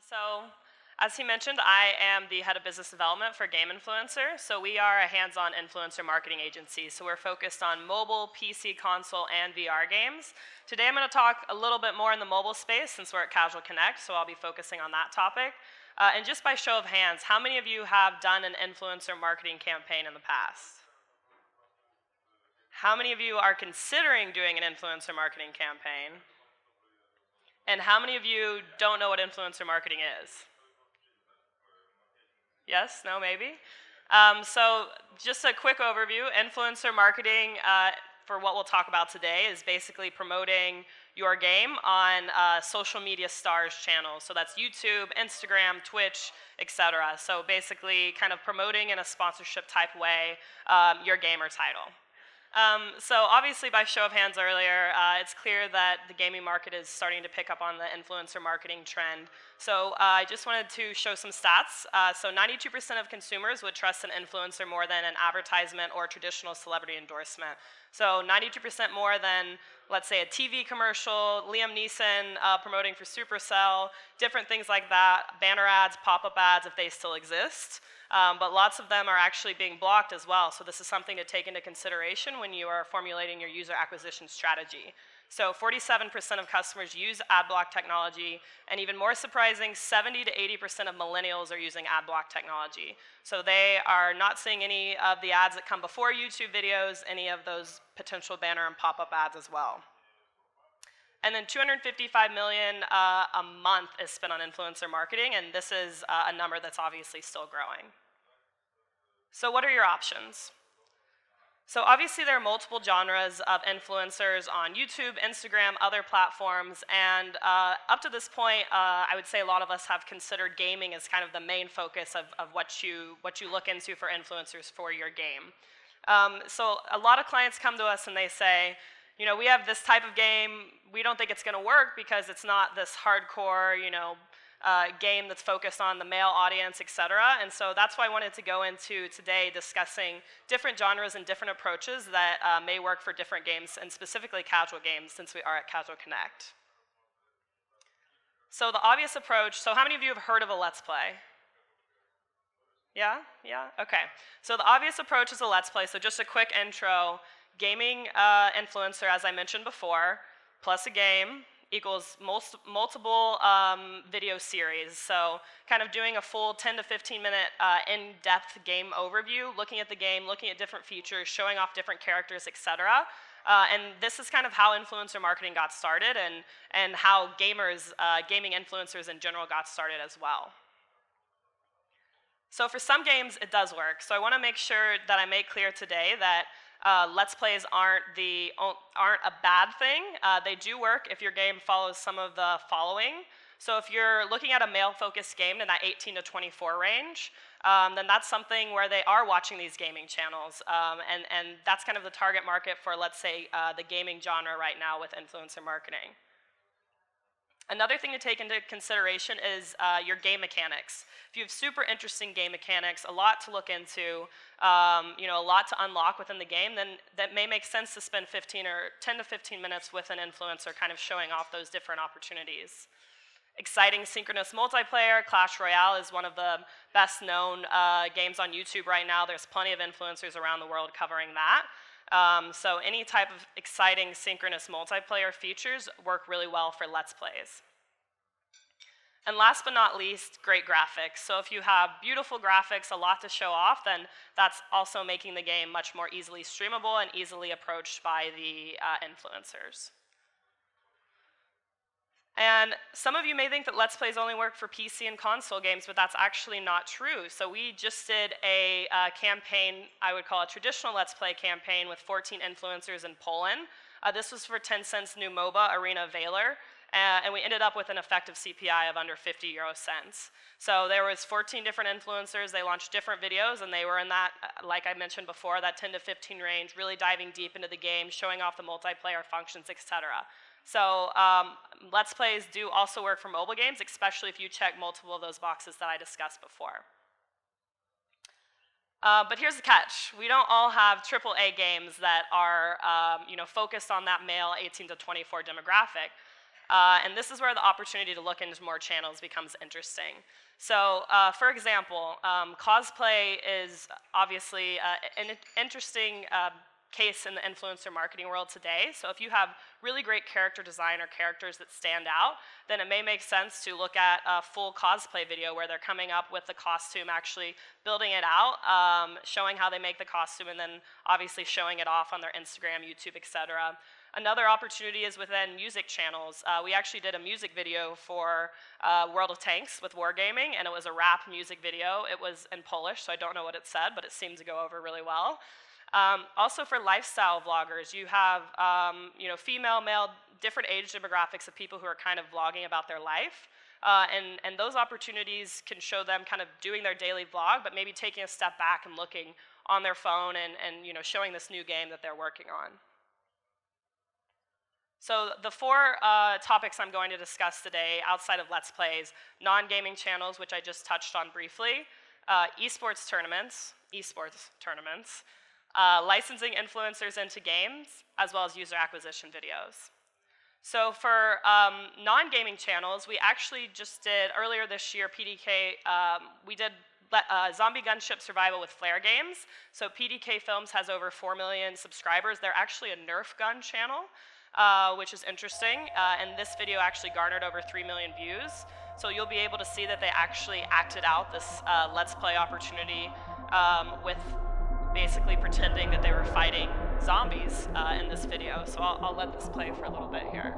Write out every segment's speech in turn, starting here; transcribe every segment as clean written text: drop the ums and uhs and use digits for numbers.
So, as he mentioned, I am the head of business development for Game Influencer. So we are a hands-on influencer marketing agency. So we're focused on mobile, PC, console, and VR games. Today I'm going to talk a little bit more in the mobile space since we're at Casual Connect, so I'll be focusing on that topic. And just by show of hands, how many of you have done an influencer marketing campaign in the past? How many of you are considering doing an influencer marketing campaign? And how many of you don't know what influencer marketing is? Yes? No? Maybe? So just a quick overview. Influencer marketing, for what we'll talk about today, is basically promoting your game on social media stars channels. So that's YouTube, Instagram, Twitch, etc. So basically kind of promoting in a sponsorship type way your game or title. So obviously by show of hands earlier, it's clear that the gaming market is starting to pick up on the influencer marketing trend. So I just wanted to show some stats. So 92% of consumers would trust an influencer more than an advertisement or traditional celebrity endorsement. So 92% more than, let's say, a TV commercial, Liam Neeson promoting for Supercell, different things like that, banner ads, pop-up ads if they still exist. But lots of them are actually being blocked as well, so this is something to take into consideration when you are formulating your user acquisition strategy. So 47% of customers use ad block technology, and even more surprising, 70 to 80% of millennials are using ad block technology. So they are not seeing any of the ads that come before YouTube videos, any of those potential banner and pop-up ads as well. And then $255 million a month is spent on influencer marketing, and this is a number that's obviously still growing. So what are your options? So obviously there are multiple genres of influencers on YouTube, Instagram, other platforms, and up to this point, I would say a lot of us have considered gaming as kind of the main focus of what you look into for influencers for your game. So a lot of clients come to us and they say, you know, we have this type of game, we don't think it's going to work because it's not this hardcore, game that's focused on the male audience, etc. And so that's why I wanted to go into today discussing different genres and different approaches that may work for different games, and specifically casual games, since we are at Casual Connect. So the obvious approach, so how many of you have heard of a Let's Play? Yeah? Yeah? Okay. So the obvious approach is a Let's Play, so just a quick intro. Gaming influencer, as I mentioned before, plus a game equals multiple video series. So kind of doing a full 10 to 15 minute in-depth game overview, looking at the game, looking at different features, showing off different characters, etc. And this is kind of how influencer marketing got started and how gaming influencers in general got started as well. So for some games, it does work. So I want to make sure that I make clear today that Let's Plays aren't a bad thing. They do work if your game follows some of the following. So if you're looking at a male-focused game in that 18 to 24 range, then that's something where they are watching these gaming channels. And that's kind of the target market for, let's say, the gaming genre right now with influencer marketing. Another thing to take into consideration is your game mechanics. If you have super interesting game mechanics, a lot to look into, a lot to unlock within the game, then that may make sense to spend 10 to 15 minutes with an influencer kind of showing off those different opportunities. Exciting synchronous multiplayer, Clash Royale is one of the best known games on YouTube right now. There's plenty of influencers around the world covering that. So any type of exciting synchronous multiplayer features work really well for Let's Plays. And last but not least, great graphics. So if you have beautiful graphics, a lot to show off, then that's also making the game much more easily streamable and easily approached by the influencers. And some of you may think that Let's Plays only work for PC and console games, but that's actually not true. So we just did a campaign, I would call a traditional Let's Play campaign, with 14 influencers in Poland. This was for Tencent's new MOBA, Arena Valor, and we ended up with an effective CPI of under 50 euro cents. So there was 14 different influencers, they launched different videos, and they were in that, like I mentioned before, that 10 to 15 range, really diving deep into the game, showing off the multiplayer functions, etc. So Let's Plays do also work for mobile games, especially if you check multiple of those boxes that I discussed before. But here's the catch. We don't all have AAA games that are focused on that male 18 to 24 demographic. And this is where the opportunity to look into more channels becomes interesting. So, for example, cosplay is obviously an interesting case in the influencer marketing world today. So if you have really great character design or characters that stand out, then it may make sense to look at a full cosplay video where they're coming up with the costume, actually building it out, showing how they make the costume, and then obviously showing it off on their Instagram, YouTube, etc. Another opportunity is within music channels. We actually did a music video for World of Tanks with Wargaming, and it was a rap music video. It was in Polish, so I don't know what it said, but it seemed to go over really well. Also for lifestyle vloggers, you have female, male, different age demographics of people who are kind of vlogging about their life. And those opportunities can show them kind of doing their daily vlog, but maybe taking a step back and looking on their phone and showing this new game that they're working on. So the four topics I'm going to discuss today outside of Let's Plays: non-gaming channels, which I just touched on briefly, eSports tournaments, licensing influencers into games, as well as user acquisition videos. So for non-gaming channels, we actually just did, earlier this year, PDK, we did Zombie Gunship Survival with Flare Games. So PDK Films has over 4 million subscribers. They're actually a Nerf gun channel, which is interesting. And this video actually garnered over 3 million views. So you'll be able to see that they actually acted out this Let's Play opportunity with basically pretending that they were fighting zombies in this video. So I'll let this play for a little bit here.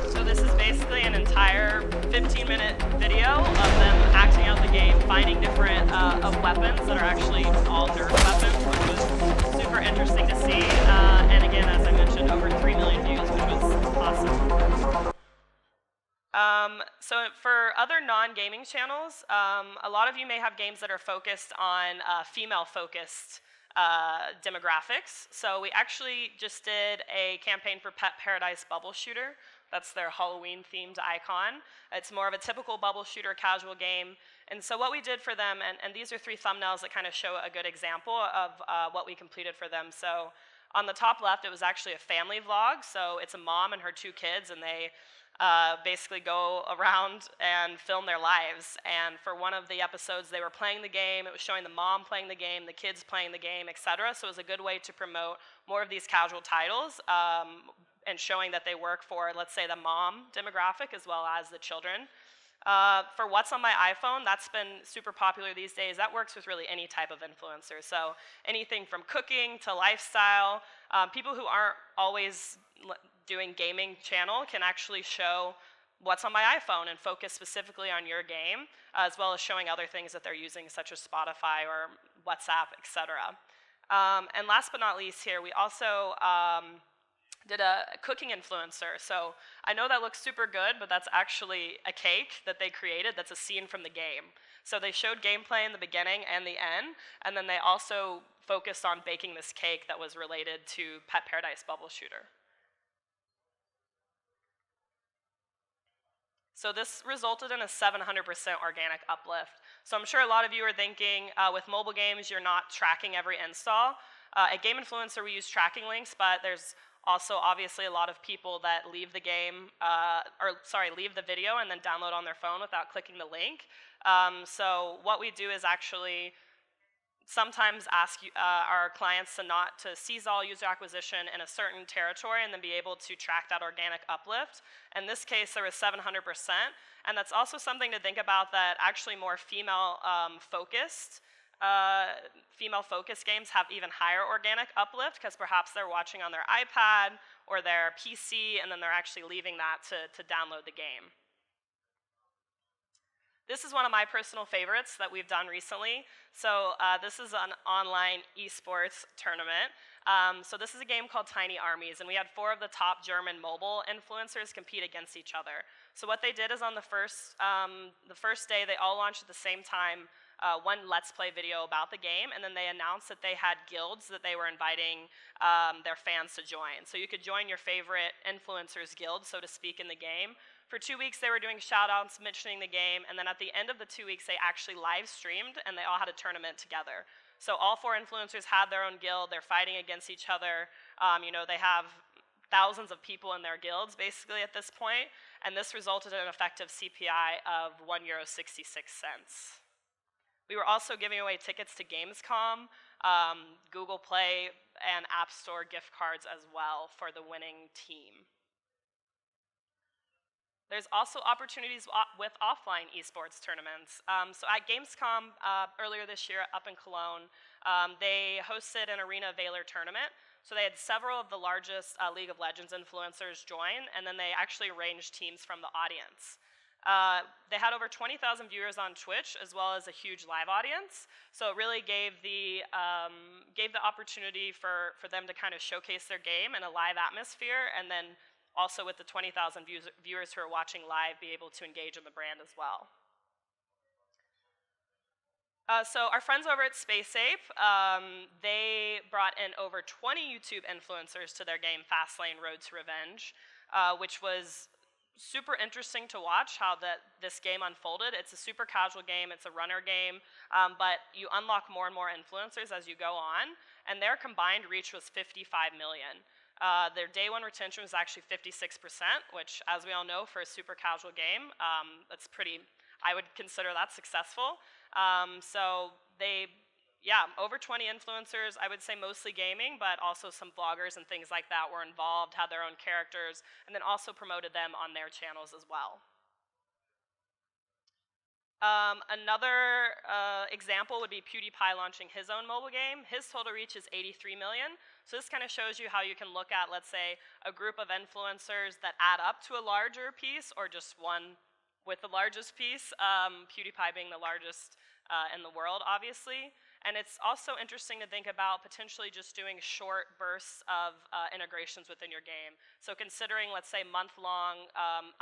So this is basically an entire 15-minute video of them acting out the game, finding different weapons that are actually all Nerf weapons, which was super interesting to see. And again, as I mentioned, over 3 million views, which was awesome. So for other non-gaming channels, a lot of you may have games that are focused on female-focused demographics. So we actually just did a campaign for Pet Paradise Bubble Shooter. That's their Halloween-themed icon. It's more of a typical bubble shooter casual game. And so what we did for them, and these are 3 thumbnails that kind of show a good example of what we completed for them. So on the top left, it was actually a family vlog. So it's a mom and her 2 kids, and they basically go around and film their lives. And for one of the episodes, they were playing the game. It was showing the mom playing the game, the kids playing the game, etc. So it was a good way to promote more of these casual titles and showing that they work for, let's say, the mom demographic as well as the children. For What's on My iPhone, that's been super popular these days. That works with really any type of influencer. So anything from cooking to lifestyle. People who aren't always doing gaming channel can actually show what's on my iPhone and focus specifically on your game, as well as showing other things that they're using, such as Spotify or WhatsApp, etc. And last but not least here, we also did a cooking influencer. So I know that looks super good, but that's actually a cake that they created that's a scene from the game. So they showed gameplay in the beginning and the end, and then they also focused on baking this cake that was related to Pet Paradise Bubble Shooter. So this resulted in a 700% organic uplift. So I'm sure a lot of you are thinking, with mobile games, you're not tracking every install. At Game Influencer, we use tracking links, but there's also obviously a lot of people that leave the game, leave the video and then download on their phone without clicking the link. So what we do is actually sometimes ask our clients to seize all user acquisition in a certain territory and then be able to track that organic uplift. In this case, there was 700%, and that's also something to think about, that actually more female-focused games have even higher organic uplift, because perhaps they're watching on their iPad or their PC, and then they're actually leaving that to download the game. This is one of my personal favorites that we've done recently. So this is an online eSports tournament. So this is a game called Tiny Armies, and we had 4 of the top German mobile influencers compete against each other. So what they did is on the first day, they all launched at the same time, one Let's Play video about the game, and then they announced that they had guilds that they were inviting their fans to join. So you could join your favorite influencers guild, so to speak, in the game. For 2 weeks, they were doing shout-outs, mentioning the game, and then at the end of the 2 weeks, they actually live-streamed, and they all had a tournament together. So all 4 influencers had their own guild. They're fighting against each other. They have thousands of people in their guilds, basically, at this point, and this resulted in an effective CPI of €1.66. We were also giving away tickets to Gamescom, Google Play, and App Store gift cards as well for the winning team. There's also opportunities with offline esports tournaments. So at Gamescom earlier this year up in Cologne, they hosted an Arena Valor tournament. So they had several of the largest League of Legends influencers join, and then they actually arranged teams from the audience. They had over 20,000 viewers on Twitch, as well as a huge live audience. So it really gave the opportunity for them to kind of showcase their game in a live atmosphere, and then also with the 20,000 viewers who are watching live, be able to engage in the brand as well. So our friends over at SpaceApe, they brought in over 20 YouTube influencers to their game Fastlane Road to Revenge, which was super interesting to watch how this game unfolded. It's a super casual game, it's a runner game, but you unlock more and more influencers as you go on, and their combined reach was 55 million. Their day 1 retention was actually 56%, which, as we all know, for a super casual game, that's pretty, I would consider that successful. So over 20 influencers, I would say mostly gaming, but also some vloggers and things like that were involved, had their own characters, and then also promoted them on their channels as well. Another example would be PewDiePie launching his own mobile game. His total reach is 83 million. So this kind of shows you how you can look at, let's say, a group of influencers that add up to a larger piece, or just one with the largest piece, PewDiePie being the largest in the world, obviously. And it's also interesting to think about potentially just doing short bursts of integrations within your game. So considering, let's say, month-long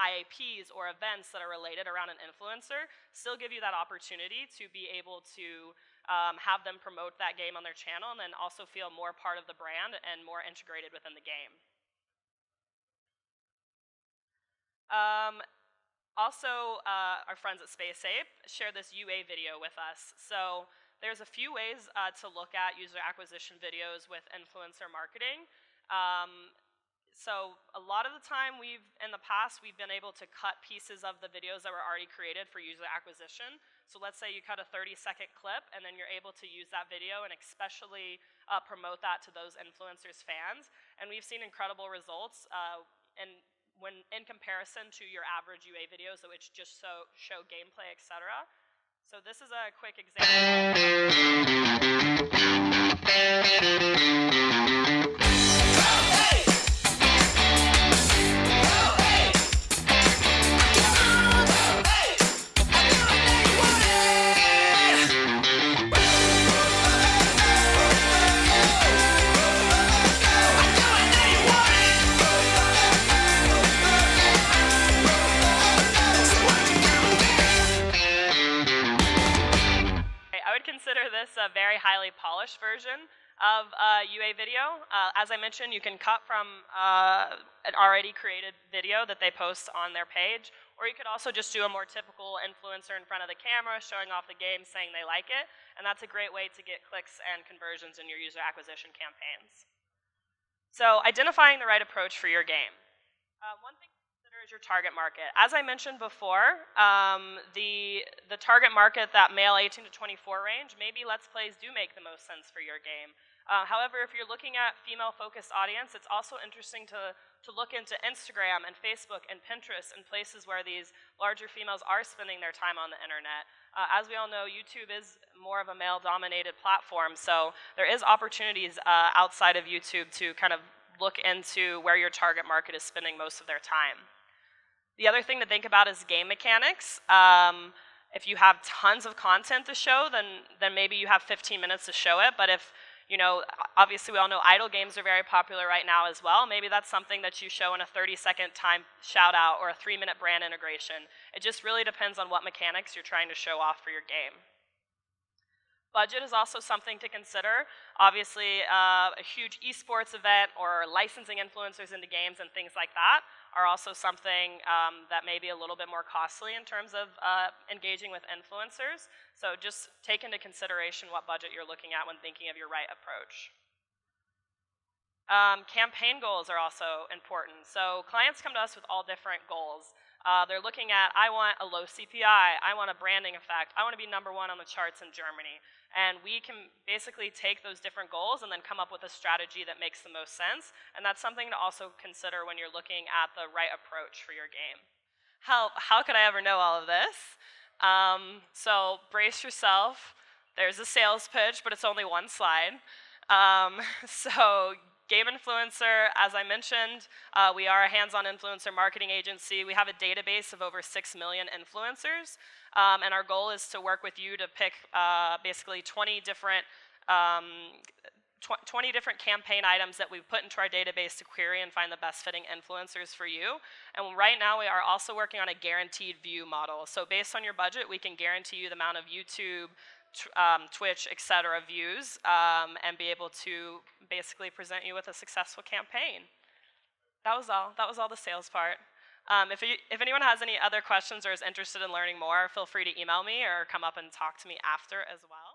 IAPs or events that are related around an influencer, still give you that opportunity to be able to have them promote that game on their channel, and then also feel more part of the brand and more integrated within the game. Also, our friends at SpaceApe shared this UA video with us. So there's a few ways to look at user acquisition videos with influencer marketing. So a lot of the time, in the past, we've been able to cut pieces of the videos that were already created for user acquisition. So let's say you cut a 30-second clip, and then you're able to use that video and especially promote that to those influencers' fans. And we've seen incredible results when in comparison to your average UA videos, which just show gameplay, etc. So this is a quick example. Consider this a very highly polished version of UA video. As I mentioned, you can cut from an already created video that they post on their page, or you could also just do a more typical influencer in front of the camera showing off the game, saying they like it, and that's a great way to get clicks and conversions in your user acquisition campaigns. So identifying the right approach for your game. One thing is your target market. As I mentioned before, the target market, that male 18 to 24 range, maybe Let's Plays do make the most sense for your game. However, if you're looking at female-focused audience, it's also interesting to look into Instagram and Facebook and Pinterest and places where these larger females are spending their time on the internet. As we all know, YouTube is more of a male-dominated platform, so there is opportunities outside of YouTube to kind of look into where your target market is spending most of their time. The other thing to think about is game mechanics. If you have tons of content to show, then maybe you have 15 minutes to show it, but if You know, obviously we all know idle games are very popular right now as well. Maybe that's something that you show in a 30-second time shout out or a 3-minute brand integration. It just really depends on what mechanics you're trying to show off for your game. Budget is also something to consider. Obviously, a huge eSports event or licensing influencers into games and things like that are also something that may be a little bit more costly in terms of engaging with influencers. So just take into consideration what budget you're looking at when thinking of your right approach. Campaign goals are also important. So clients come to us with all different goals. They're looking at, I want a low CPI, I want a branding effect, I want to be #1 on the charts in Germany. And we can basically take those different goals and then come up with a strategy that makes the most sense. And that's something to also consider when you're looking at the right approach for your game. How could I ever know all of this? So brace yourself. There's a sales pitch, but it's only one slide. So Game Influencer, as I mentioned, we are a hands-on influencer marketing agency. We have a database of over 6 million influencers, and our goal is to work with you to pick basically 20 different campaign items that we've put into our database to query and find the best fitting influencers for you. And right now we are also working on a guaranteed view model. So based on your budget, we can guarantee you the amount of YouTube, Twitch, etc. views, and be able to basically present you with a successful campaign. That was all. That was all the sales part. If anyone has any other questions or is interested in learning more, feel free to email me or come up and talk to me after as well.